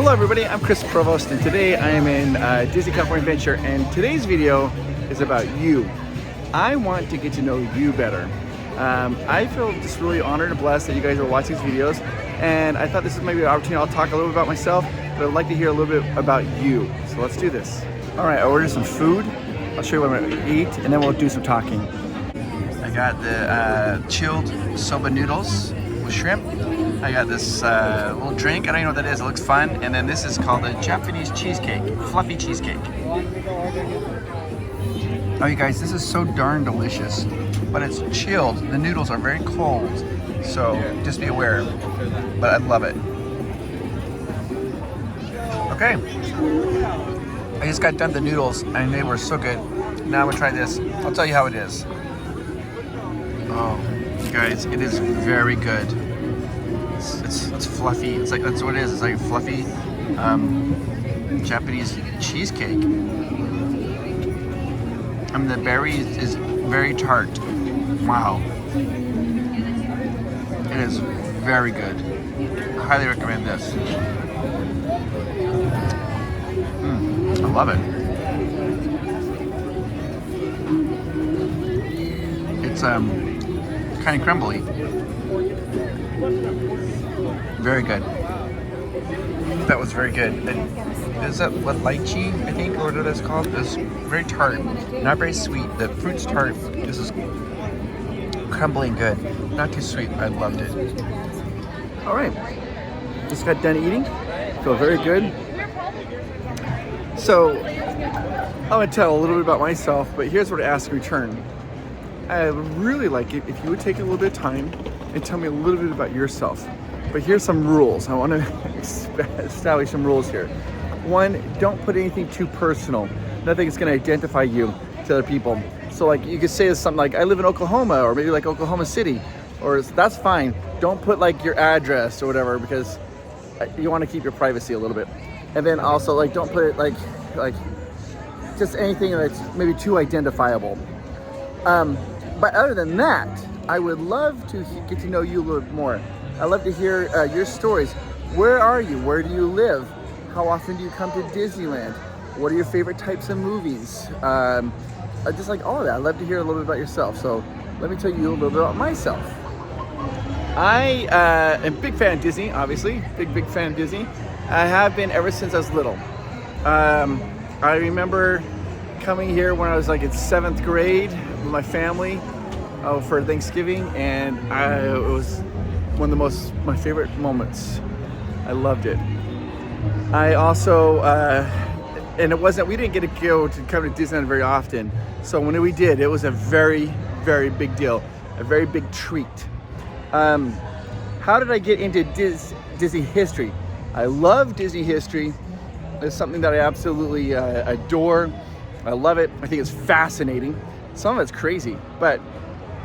Hello everybody, I'm Chris Provost, and today I am in Disney California Adventure, and today's video is about you. I want to get to know you better. I feel just really honored and blessed that you guys are watching these videos, and I thought this is maybe an opportunity. I'll talk a little bit about myself, but I'd like to hear a little bit about you. So let's do this. All right, I ordered some food. I'll show you what I'm gonna eat, and then we'll do some talking. I got the chilled soba noodles with shrimp. I got this little drink. I don't even know what that is. It looks fun. And then this is called a Japanese cheesecake, fluffy cheesecake. Oh, you guys, this is so darn delicious, but it's chilled. The noodles are very cold, so just be aware. But I love it. Okay, I just got done the noodles, and they were so good. Now I'm gonna try this. I'll tell you how it is. Oh, you guys, it is very good. It's fluffy. It's like, that's what it is. It's like fluffy Japanese cheesecake. And the berry is very tart. Wow. It is very good. I highly recommend this. I love it. It's kind of crumbly. Very good. That was very good. And is that what lychee, I think, or what it's called? It's very tart, not very sweet. The fruit's tart. This is crumbly and good. Not too sweet. I loved it. All right, just got done eating. Feel very good. So I'm gonna tell a little bit about myself, but here's what I ask in return. I would really like it if you would take a little bit of time and tell me a little bit about yourself. But here's some rules. I want to establish some rules here. One, don't put anything too personal. Nothing is going to identify you to other people. So like you could say something like, I live in Oklahoma, or maybe like Oklahoma City, or that's fine. Don't put like your address or whatever, because you want to keep your privacy a little bit. And then also like, don't put it like just anything that's maybe too identifiable. But other than that, I would love to get to know you a little bit more. I'd love to hear your stories. Where are you? Where do you live? How often do you come to Disneyland? What are your favorite types of movies? Just like all of that. I'd love to hear a little bit about yourself. So let me tell you a little bit about myself. I am a big fan of Disney, obviously. Big fan of Disney. I have been ever since I was little. I remember coming here when I was like in 7th grade with my family for Thanksgiving, and it was one of my favorite moments. I loved it. I also, and we didn't get to go to come to Disneyland very often. So when we did, it was a very, very big deal, a very big treat. How did I get into Disney history? I love Disney history. It's something that I absolutely adore. I love it. I think it's fascinating. Some of it's crazy, but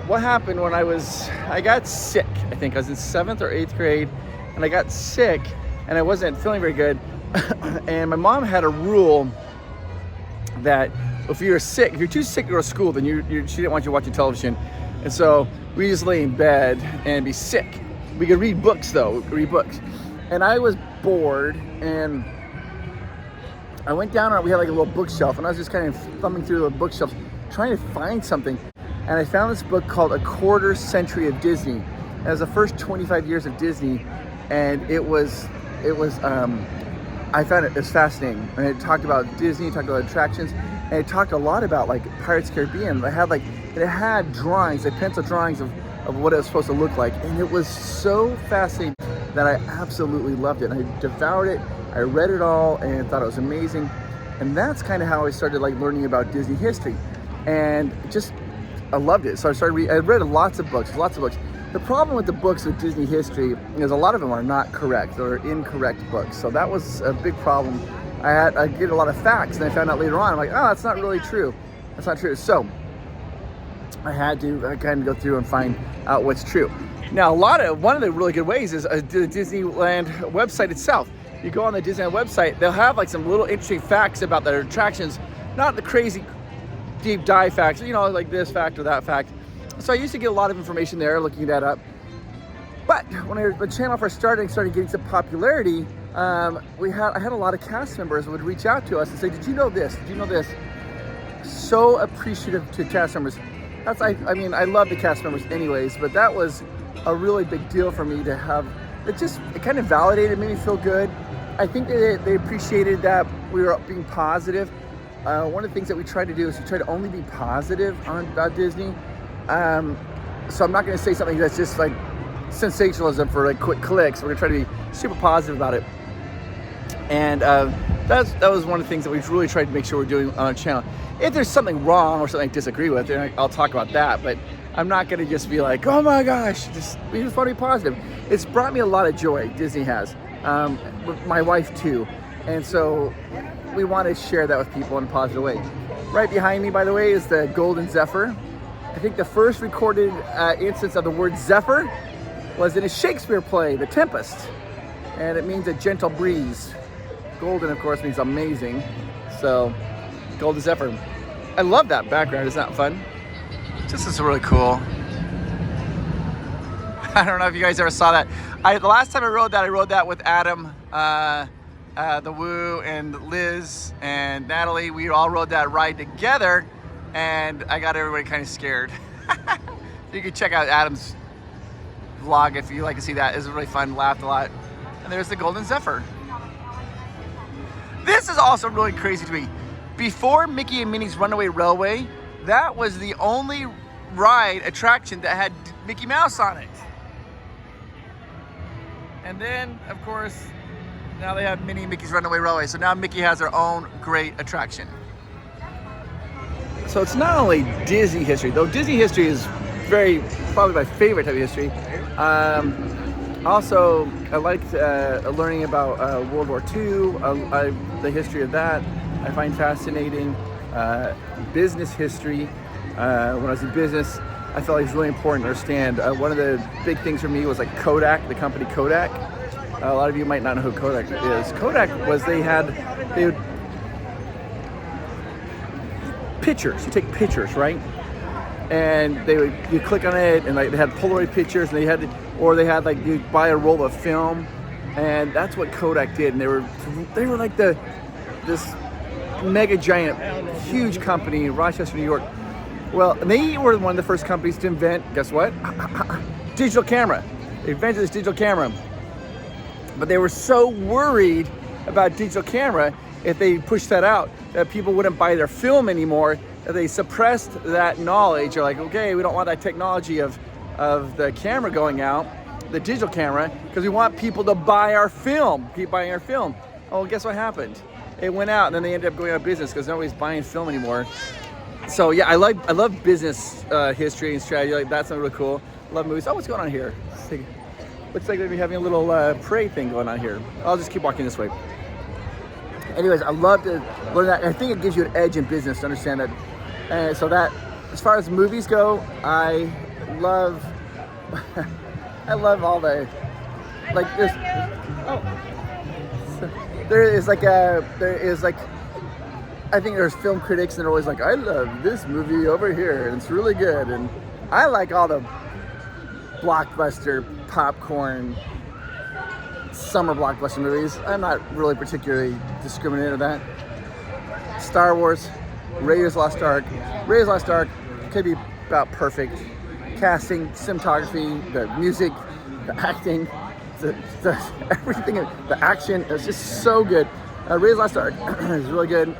what happened when I got sick. I think I was in 7th or 8th grade, and I got sick, and I wasn't feeling very good. And my mom had a rule that if you're too sick to go to school, then she didn't want you watching television. And so we just lay in bed and be sick. We could read books though, And I was bored, and I went down, we had like a little bookshelf, and I was just kind of thumbing through the bookshelf, trying to find something. And I found this book called A Quarter Century of Disney. It was the first 25 years of Disney, and I found it fascinating. And it talked about Disney, it talked about attractions, and it talked a lot about like Pirates of the Caribbean. It had drawings, like pencil drawings of what it was supposed to look like, and it was so fascinating that I absolutely loved it. And I devoured it. I read it all and thought it was amazing. And that's kind of how I started like learning about Disney history, and I loved it. So I read lots of books. The problem with the books with Disney history is a lot of them are not correct or incorrect books. So that was a big problem. I get a lot of facts, and I found out later on, I'm like, oh, that's not really true. That's not true. So I had to kind of go through and find out what's true. Now, one of the really good ways is the Disneyland website itself. You go on the Disneyland website, they'll have like some little interesting facts about their attractions, not the crazy deep dive facts, like this fact or that fact. So I used to get a lot of information there, looking that up. But when the channel first started getting some popularity, I had a lot of cast members who would reach out to us and say, did you know this? Did you know this? So appreciative to cast members. I mean, I love the cast members anyways, but that was a really big deal for me to have. It kind of validated, made me feel good. I think they appreciated that we were being positive. One of the things that we try to do is we try to only be positive about Disney. So I'm not going to say something that's just like sensationalism for like quick clicks. We're going to try to be super positive about it. And that was one of the things that we've really tried to make sure we're doing on our channel. If there's something wrong or something I disagree with, then I'll talk about that. But I'm not going to just be like, oh my gosh, we just want to be positive. It's brought me a lot of joy, Disney has. With my wife too. And so we want to share that with people in a positive way. Right behind me, by the way, is the Golden Zephyr. I think the first recorded instance of the word Zephyr was in a Shakespeare play, The Tempest. And it means a gentle breeze. Golden, of course, means amazing. So, Golden Zephyr. I love that background. Isn't that fun? This is really cool. I don't know if you guys ever saw that. The last time I rode that with Adam, the Woo, and Liz, and Natalie. We all rode that ride together, and I got everybody kind of scared. You can check out Adam's vlog if you like to see that. It was really fun, laughed a lot. And there's the Golden Zephyr. This is also really crazy to me. Before Mickey and Minnie's Runaway Railway, that was the only ride attraction that had Mickey Mouse on it. And then, of course, now they have Minnie and Mickey's Runaway Railway. So now Mickey has their own great attraction. So it's not only Disney history, though Disney history is probably my favorite type of history. Also, I liked learning about World War II, the history of that. I find fascinating. Business history. When I was in business, I felt like it was really important to understand. One of the big things for me was like Kodak, the company Kodak. A lot of you might not know who Kodak is. Kodak was, they would pictures. You take pictures, right? And you click on it, and like they had Polaroid pictures, and you buy a roll of film, and that's what Kodak did. And they were like this mega giant, huge company in Rochester, New York. Well, they were one of the first companies to invent, guess what? Digital camera. They invented this digital camera. But they were so worried about digital camera, if they pushed that out, that people wouldn't buy their film anymore, that they suppressed that knowledge. They're like, okay, we don't want that technology of the camera going out, the digital camera, because we want people to buy our film, keep buying our film. Oh, guess what happened? It went out, and then they ended up going out of business because nobody's buying film anymore. So yeah, I love business history and strategy. Like, that's really cool. Love movies. Oh, what's going on here? Looks like they're having a little parade thing going on here. I'll just keep walking this way. Anyways, I love to learn that. I think it gives you an edge in business to understand that. So that, as far as movies go, I love all the, like this. There is like, I think there's film critics that are always like, I love this movie over here, and it's really good. And I like all the blockbuster, popcorn, summer blockbuster movies. I'm not really particularly discriminating with that. Star Wars, Raiders of the Lost Ark. Raiders of the Lost Ark could be about perfect. Casting, cinematography, the music, the acting, the everything, the action, it's just so good. Raiders of the Lost Ark is really good.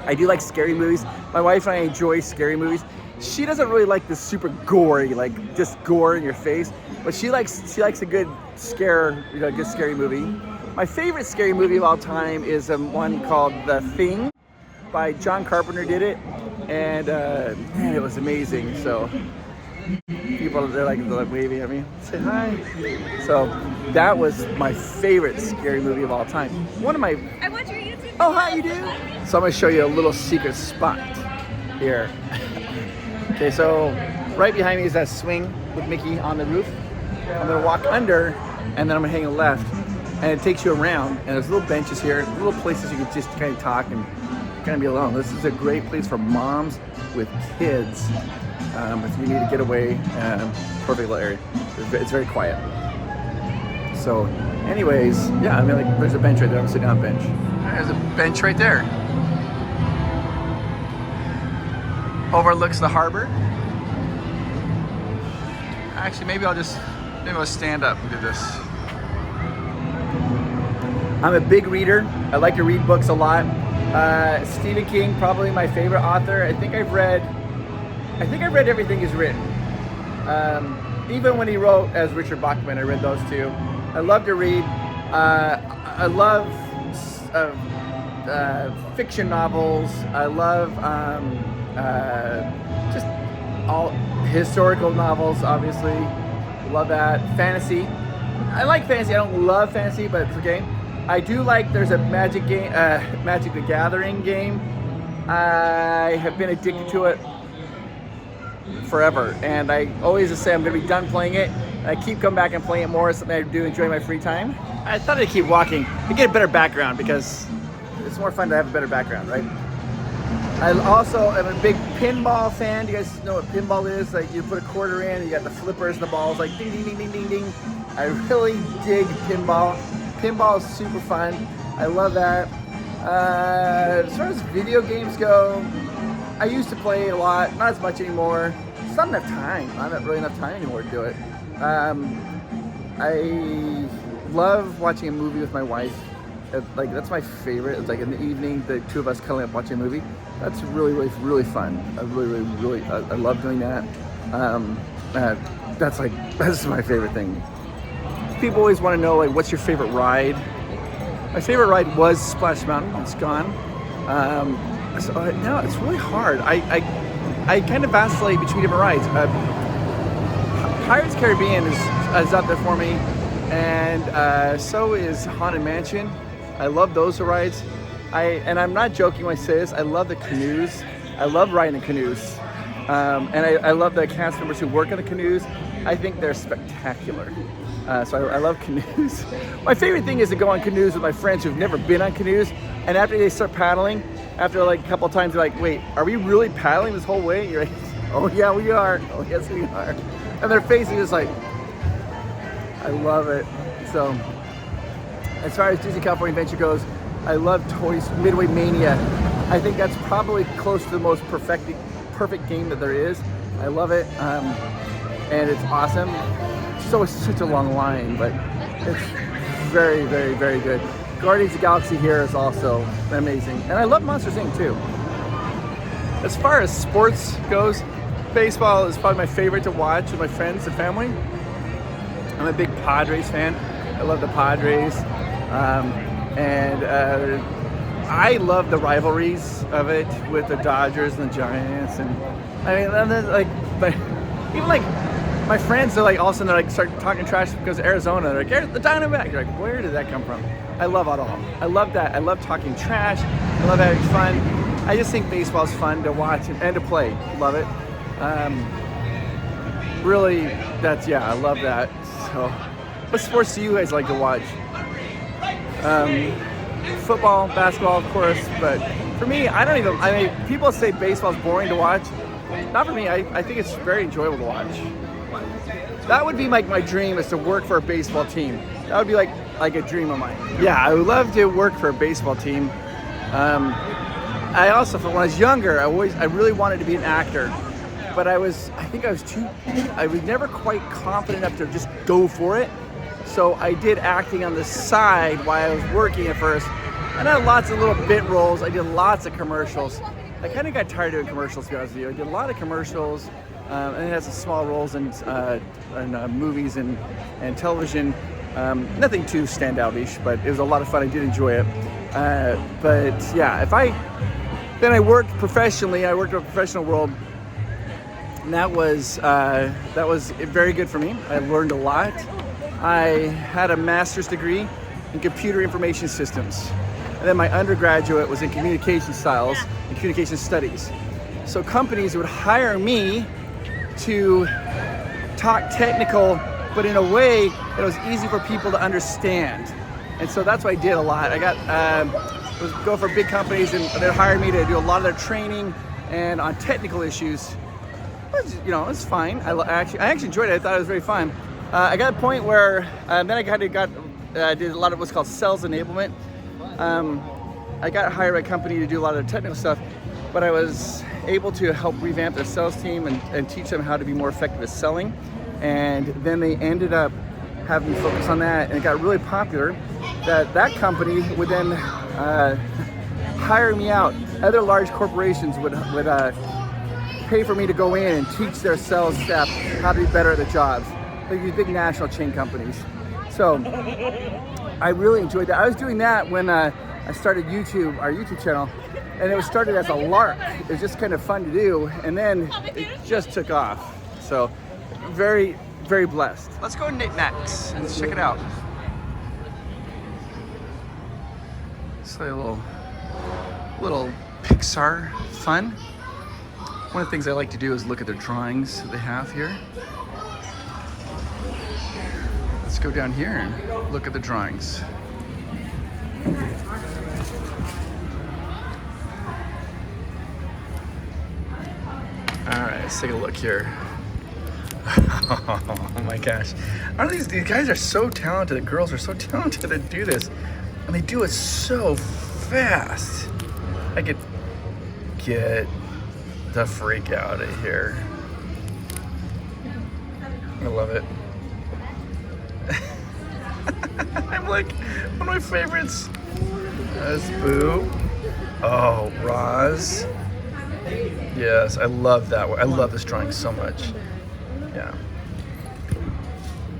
I do like scary movies. My wife and I enjoy scary movies. She doesn't really like the super gory, like just gore in your face, but she likes a good scare, good scary movie. My favorite scary movie of all time is one called The Thing by John Carpenter did it, and man, it was amazing. So people, they're like waving at me, say hi. So that was my favorite scary movie of all time. One of my. I want your YouTube. Oh, hi, you do? So I'm gonna show you a little secret spot here. Okay, so right behind me is that swing with Mickey on the roof. I'm gonna walk under, and then I'm gonna hang a left, and it takes you around, and there's little benches here, little places you can just kind of talk and kind of be alone. This is a great place for moms with kids. If you need to get away, perfect little area. It's very quiet. So, Anyways, yeah, I mean, like, there's a bench right there. I'm sitting on a bench. There's a bench right there. Overlooks the harbor. Actually, maybe I'll stand up and do this. I'm a big reader. I like to read books a lot. Stephen King, probably my favorite author. I think I've read everything he's written. Even when he wrote as Richard Bachman, I read those too. I love to read. I love fiction novels. I love just all historical novels, obviously. Love that. Fantasy. I like fantasy. I don't love fantasy, but it's okay. I do like, there's a Magic the Gathering game. I have been addicted to it forever, and I always say I'm going to be done playing it. I keep coming back and playing it more. It's something I do enjoy my free time. I thought I'd keep walking to get a better background, because it's more fun to have a better background, right? I also am a big pinball fan. Do you guys know what pinball is? Like, you put a quarter in, you got the flippers and the balls, like ding, ding, ding, ding, ding, ding. I really dig pinball. Pinball is super fun. I love that. As far as video games go, I used to play a lot, not as much anymore. Just not enough time. Not really enough time anymore to do it. I love watching a movie with my wife. Like, that's my favorite. It's like in the evening, the two of us cuddling up watching a movie. That's really, really, really fun. I love doing that. That's my favorite thing. People always want to know, like, what's your favorite ride? My favorite ride was Splash Mountain. It's gone. So now it's really hard. I kind of vacillate between different rides. Pirates Caribbean is up there for me, and so is Haunted Mansion. I love those rides. And I'm not joking when I say this. I love the canoes. I love riding the canoes, and I love the cast members who work on the canoes. I think they're spectacular. So I love canoes. My favorite thing is to go on canoes with my friends who've never been on canoes, and after they start paddling, after like a couple of times, they're like, wait, are we really paddling this whole way? You're like, oh yeah, we are. Oh yes, we are. And their faces is like, I love it. So as far as Disney California Adventure goes, I love Toys Midway Mania. I think that's probably close to the most perfect game that there is. I love it, and it's awesome. So it's such a long line, but it's very, very, very good. Guardians of the Galaxy here is also amazing, and I love Monsters Inc. too. As far as sports goes, baseball is probably my favorite to watch with my friends and family. I'm a big Padres fan. I love the Padres, and I love the rivalries of it with the Dodgers and the Giants, and I mean, and then, like, even like my friends are like, all of a sudden they're like start talking trash because of Arizona. They're like, the Diamondback. You're like, where did that come from? I love it all. I love that. I love talking trash. I love having fun. I just think baseball's fun to watch and to play. Love it. Really, I love that. So, what sports do you guys like to watch? Football, basketball, of course, but for me, I mean, people say baseball's boring to watch. Not for me. I think it's very enjoyable to watch. That would be like my dream, is to work for a baseball team. That would be like a dream of mine. Yeah, I would love to work for a baseball team. I also, when I was younger, I really wanted to be an actor, but I was never quite confident enough to just go for it. So I did acting on the side while I was working at first. And I had lots of little bit roles. I did lots of commercials. I kind of got tired of doing commercials, to be honest with you. I did a lot of commercials, and it has some small roles in movies and television. Nothing too standout-ish, but it was a lot of fun. I did enjoy it. But yeah, then I worked professionally. I worked in a professional world, and that was very good for me. I learned a lot. I had a master's degree in computer information systems, and then my undergraduate was in communication styles and communication studies. So companies would hire me to talk technical, but in a way that was easy for people to understand. And so that's what I did a lot. I would go for big companies, and they'd hire me to do a lot of their training and on technical issues. It's fine. I actually enjoyed it. I thought it was very fun. I got a point where then I kind of got I did a lot of what's called sales enablement. I got hired by a company to do a lot of the technical stuff, but I was able to help revamp their sales team and teach them how to be more effective at selling. And then they ended up having me focus on that, and it got really popular that company would then hire me out. Other large corporations would pay for me to go in and teach their sales staff how to be better at the jobs, like these big national chain companies. So I really enjoyed that. I was doing that when I started YouTube, our YouTube channel, and it was started as a lark. It was just kind of fun to do, and then it just took off. So very, very blessed. Let's go to knickknacks and check it out. It's like a little Pixar fun. One of the things I like to do is look at their drawings that they have here. Let's go down here and look at the drawings. All right, let's take a look here. Oh my gosh. Aren't these guys are so talented, the girls are so talented to do this. And they do it so fast. I could get the freak out of here. I love it. I'm like, one of my favorites. That's Boo. Oh, Roz. Yes, I love that one. I love this drawing so much. Yeah.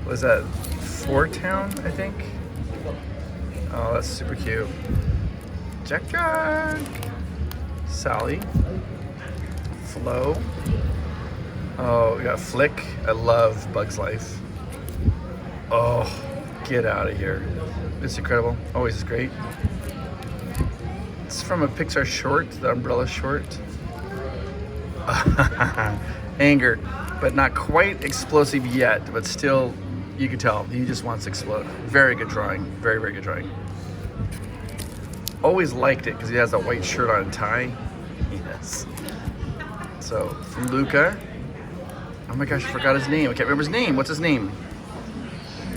Was that Fort Town, I think? Oh, that's super cute. Jack Jack. Sally. Flo. Oh, we got Flick. I love Bug's Life. Oh, get out of here. It's incredible. Always is great. It's from a Pixar short, the umbrella short. Anger, but not quite explosive yet, but still, you can tell he just wants to explode. Very good drawing. Very, very good drawing. Always liked it because he has a white shirt on and tie. Yes. So, from Luca. Oh my gosh, I forgot his name. I can't remember his name. What's his name?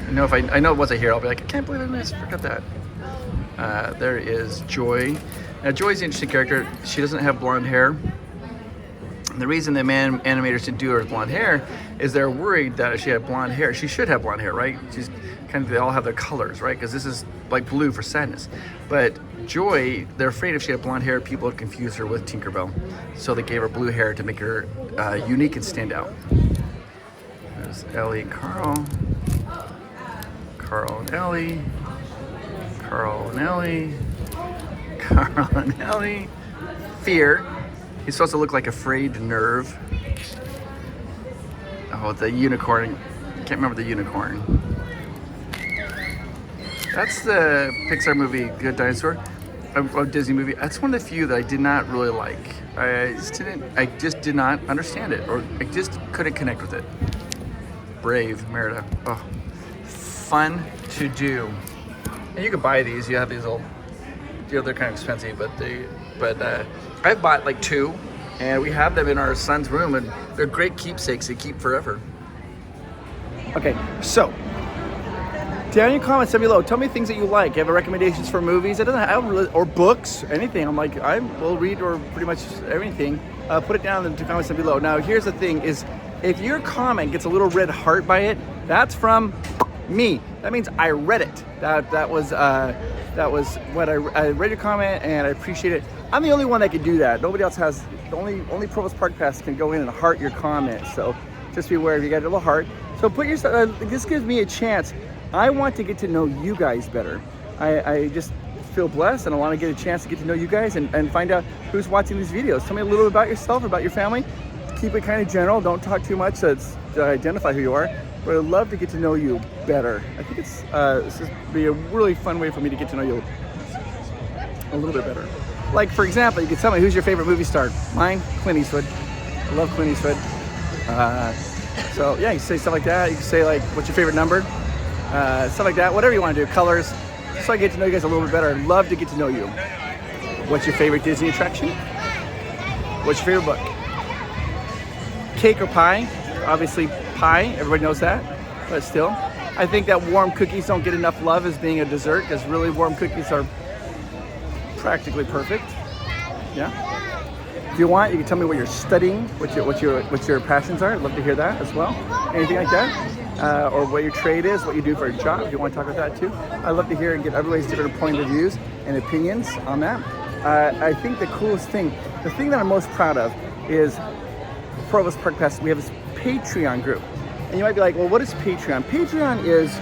I know if I know once I hear it, I'll be like, I can't believe I forgot that. There is Joy. Now, Joy's an interesting character. She doesn't have blonde hair. And the reason the animators didn't do her with blonde hair is they're worried that if she had blonde hair, she should have blonde hair, right? She's kind of, they all have their colors, right? Because this is like blue for sadness. But Joy, they're afraid if she had blonde hair, people would confuse her with Tinkerbell. So they gave her blue hair to make her unique and stand out. There's Ellie and Carl. Carl and Ellie. Carl and Ellie. Carl and Ellie. Fear. He's supposed to look like afraid nerve. Oh, the unicorn. Can't remember the unicorn. That's the Pixar movie, Good Dinosaur, a Disney movie. That's one of the few that I did not really like. I just did not understand it, or I just couldn't connect with it. Brave, Merida. Oh, fun to do. And you can buy these. You have these little, they're kind of expensive, but I've bought like 2, and we have them in our son's room, and they're great keepsakes. They keep forever. Okay, so down in your comments down below, tell me things that you like. You have recommendations for movies? It doesn't have really, or books, anything. I'm like, I will read or pretty much everything. Put it down in the comments down below. Now, here's the thing: is if your comment gets a little red heart by it, that's from me. That means I read it. That was what I read your comment, and I appreciate it. I'm the only one that can do that. Nobody else has. Only Provost Park Pass can go in and heart your comment. So just be aware if you got a little heart. So put your. This gives me a chance. I want to get to know you guys better. I just feel blessed, and I want to get a chance to get to know you guys and find out who's watching these videos. Tell me a little bit about yourself, about your family. Keep it kind of general. Don't talk too much to identify who you are. But I'd love to get to know you better. I think this is be a really fun way for me to get to know you a little bit better. Like, for example, you could tell me who's your favorite movie star. Mine, Clint Eastwood. I love Clint Eastwood. So yeah, you can say stuff like that. You can say like, what's your favorite number? Stuff like that. Whatever you want to do. Colors. So I get to know you guys a little bit better. I'd love to get to know you. What's your favorite Disney attraction? What's your favorite book? Cake or pie? Obviously pie. Everybody knows that. But still. I think that warm cookies don't get enough love as being a dessert, because really warm cookies are practically perfect. Yeah. If you want, you can tell me what you're studying, what your passions are. I'd love to hear that as well. Anything like that, or what your trade is, what you do for a job. If you want to talk about that too, I'd love to hear and get everybody's different point of views and opinions on that. I think the coolest thing, the thing that I'm most proud of, is Provost Park Pass. We have this Patreon group, and you might be like, well, what is Patreon? Patreon is,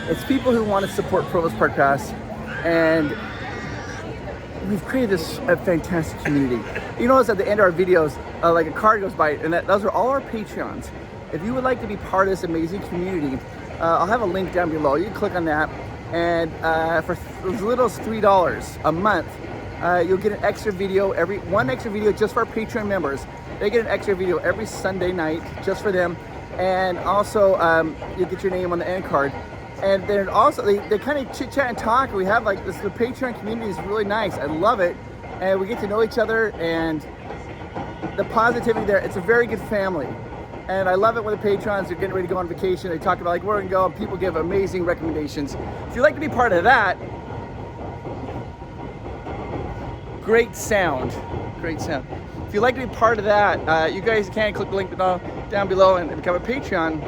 it's people who want to support Provost Park Pass, and we've created this fantastic community. You notice at the end of our videos, like a card goes by, and those are all our Patreons. If you would like to be part of this amazing community, I'll have a link down below. You can click on that, and for as little as $3 a month, you'll get an extra video, one extra video just for our Patreon members. They get an extra video every Sunday night just for them, and also you'll get your name on the end card. And then also they kind of chit chat and talk. We have like this, the Patreon community is really nice. I love it, and we get to know each other, and the positivity there. It's a very good family, and I love it when the patrons are getting ready to go on vacation. They talk about like where we can go, and people give amazing recommendations. If you'd like to be part of that, great sound. If you'd like to be part of that, you guys can click the link down below and become a Patreon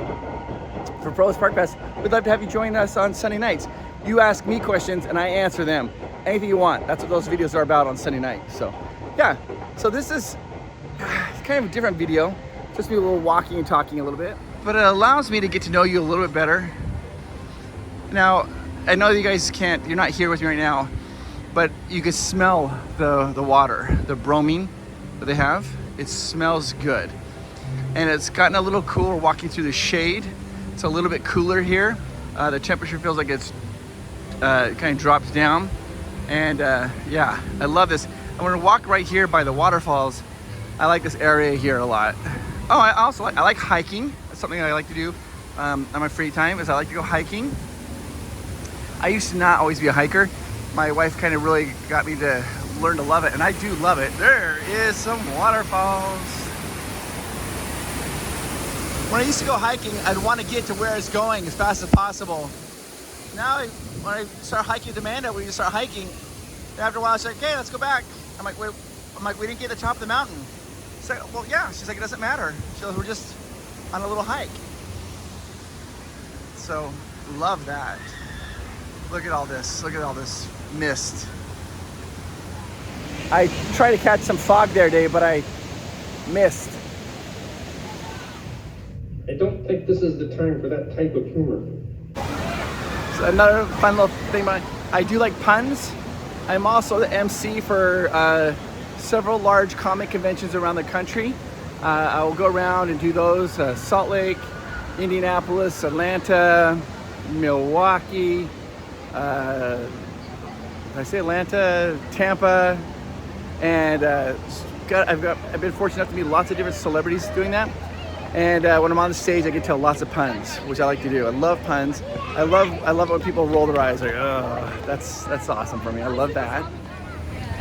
for Provost Park Pass. We'd love to have you join us on Sunday nights. You ask me questions and I answer them. Anything you want. That's what those videos are about on Sunday night. So yeah, so this is kind of a different video. Just be a little walking and talking a little bit. But it allows me to get to know you a little bit better. Now, I know you guys can't, you're not here with me right now, but you can smell the water, the bromine that they have. It smells good. And it's gotten a little cooler walking through the shade. It's a little bit cooler here. The temperature feels like it's kind of dropped down. And yeah, I love this. I'm gonna walk right here by the waterfalls. I like this area here a lot. Oh, I like hiking. That's something I like to do on my free time, is I like to go hiking. I used to not always be a hiker. My wife kind of really got me to learn to love it, and I do love it. There is some waterfalls. When I used to go hiking, I'd want to get to where it's going as fast as possible. Now, when I start hiking with Amanda, we start hiking. After a while, she's like, "Okay, let's go back." I'm like, "Wait," "We didn't get to the top of the mountain." She's like, "Well, yeah." She's like, "It doesn't matter." She's like, "We're just on a little hike." So, love that. Look at all this. Look at all this mist. I tried to catch some fog there, Dave, but I missed. I don't think this is the time for that type of humor. So another fun little thing, I do like puns. I'm also the MC for several large comic conventions around the country. I will go around and do those. Salt Lake, Indianapolis, Atlanta, Milwaukee, did I say Atlanta, Tampa, and I've been fortunate enough to meet lots of different celebrities doing that. And when I'm on the stage, I can tell lots of puns, which I like to do. I love puns. I love it when people roll their eyes like, oh, that's awesome for me. I love that.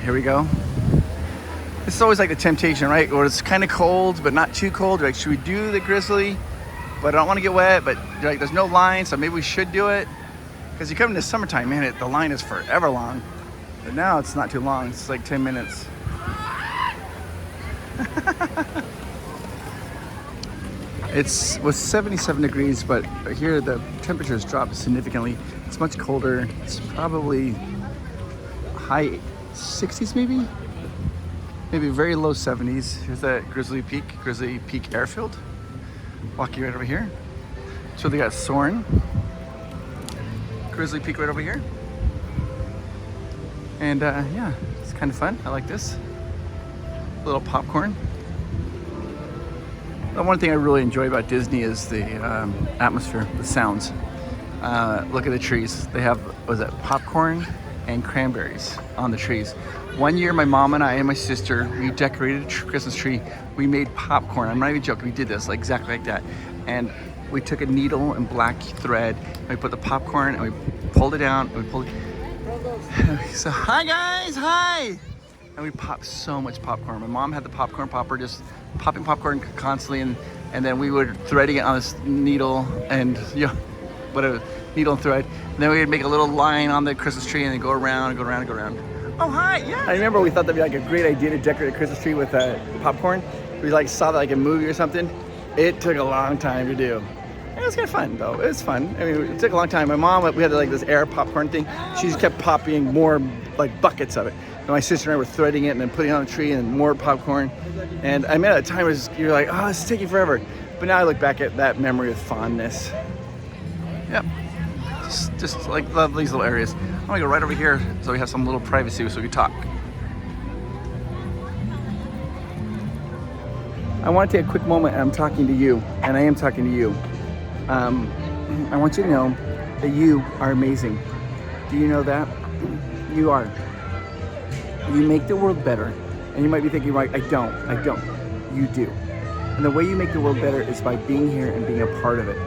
Here we go. This is always like the temptation, right? Or it's kind of cold, but not too cold. Like, should we do the Grizzly? But I don't want to get wet, but like, there's no line, so maybe we should do it. Because you come into summertime, man, the line is forever long. But now it's not too long. It's like 10 minutes. It was 77 degrees, but here the temperature has dropped significantly. It's much colder. It's probably high 60s maybe? Maybe very low 70s. Here's that Grizzly Peak airfield. Walking right over here. So they got Soarin'. Grizzly Peak right over here. And yeah, it's kind of fun. I like this. A little popcorn. The one thing I really enjoy about Disney is the atmosphere, the sounds. Look at the trees. They have, was that popcorn and cranberries on the trees. One year, my mom and I and my sister, we decorated a Christmas tree. We made popcorn. I'm not even joking. We did this like exactly like that. And we took a needle and black thread, and we put the popcorn, and we pulled it down, and we pulled it. So, hi guys, hi. and we popped so much popcorn. My mom had the popcorn popper, just popping popcorn constantly, and then we would threading it on this needle and whatever, needle and thread. And then we would make a little line on the Christmas tree and then go around and go around and go around. Oh, hi, yeah. I remember we thought that'd be like a great idea to decorate a Christmas tree with popcorn. We like saw that like a movie or something. It took a long time to do. It was kind of fun though. It was fun. I mean, it took a long time. My mom, we had like this air popcorn thing. She just kept popping more like buckets of it. And my sister and I were threading it and then putting it on the tree and more popcorn. And I mean, at the time, you're like, oh, this is taking forever. But now I look back at that memory with fondness. Yep. Just like love these little areas. I'm gonna go right over here so we have some little privacy so we can talk. I want to take a quick moment and I'm talking to you, and I am talking to you. I want you to know that you are amazing. Do you know that? You are. You make the world better. And you might be thinking, like, I don't. You do. And the way you make the world better is by being here and being a part of it.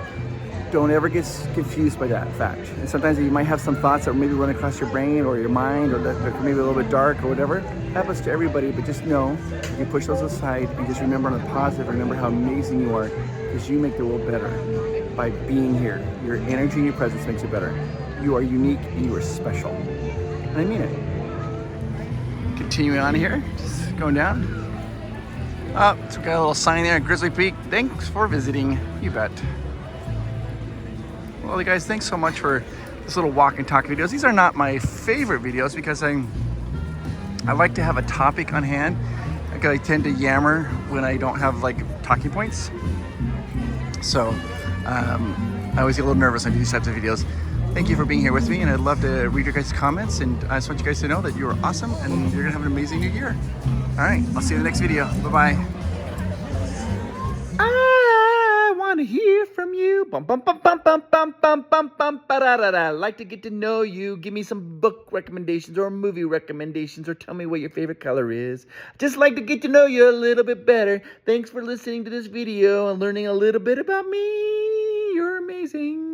Don't ever get confused by that fact. And sometimes you might have some thoughts that maybe run across your brain or your mind, or that maybe a little bit dark or whatever. It happens to everybody, but just know you push those aside and just remember on the positive, remember how amazing you are, because you make the world better by being here. Your energy and your presence makes it better. You are unique and you are special. And I mean it. Continuing on here, just going down. So we got a little sign there at Grizzly Peak. Thanks for visiting. You bet. Well, guys, thanks so much for this little walk and talk videos. These are not my favorite videos because I like to have a topic on hand. I tend to yammer when I don't have like talking points. So I always get a little nervous when I do these types of videos. Thank you for being here with me, and I'd love to read your guys' comments, and I just want you guys to know that you are awesome and you're gonna have an amazing new year. All right, I'll see you in the next video. Bye-bye. I want to hear from you. Bum, bum, bum, bum, bum, bum, bum, bum, bum, ba-da-da-da. Like to get to know you. Give me some book recommendations or movie recommendations, or tell me what your favorite color is. Just like to get to know you a little bit better. Thanks for listening to this video and learning a little bit about me. You're amazing.